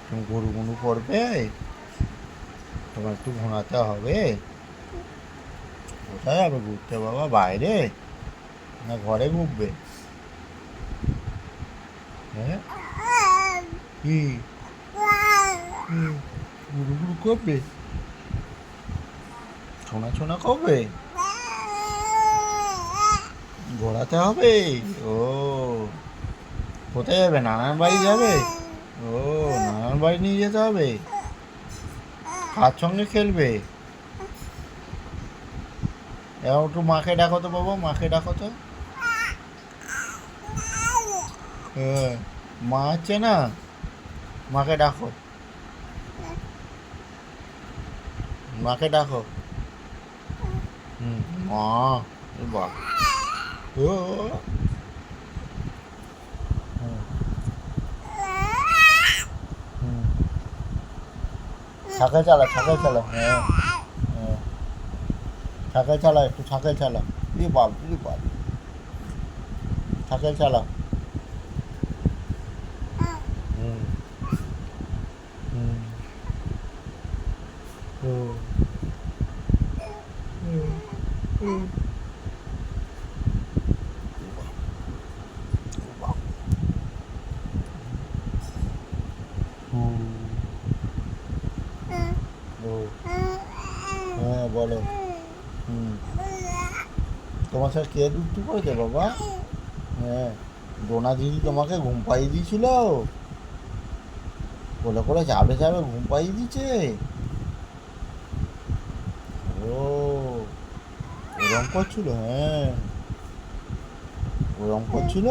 তুমি গরু গরু করবে, তোমার একটু ঘোরাতে হবে। কোথায় যাবে ঘুরতে বাবা, বাইরে না ঘরে ঘুরবে? হ্যাঁ, কি গুরু গুরু করবে, ছোনা ছোনা করবে, ঘোরাতে হবে। ও, কোথায় যাবে, নানার বাড়ি যাবে? ও, নানার বাড়ি নিয়ে যেতে হবে। কার সঙ্গে খেলবে? এবার একটু মাকে ডাকো তো বাবা, মাকে ডাকো তো। হ্যাঁ, মা আছে না, মাকে ডাকো, মাকে ডাকো। হুম, মা, এ বাবা, ও, হুম, হুম। সাইকেল চালা, সাইকেল চালা, হ্যাঁ, হ্যাঁ, সাইকেল চালা, একটু সাইকেল চালা। ই বাপ, সাইকেল চালা। হুম, হুম, হুম, হুম, হুম। হুম, ও, হ্যাঁ বলো। হুম, তোমার সাথে কে দুষ্টু করেছে বাবা? হ্যাঁ, ডোনা দিদি তোমাকে ঘুম পাড়িয়ে দিয়েছিল, বলে করে চাপে চাপে ঘুম পাড়িয়ে দিচ্ছে। ও, ওরম করছিল, হ্যাঁ, ওরম করছিল।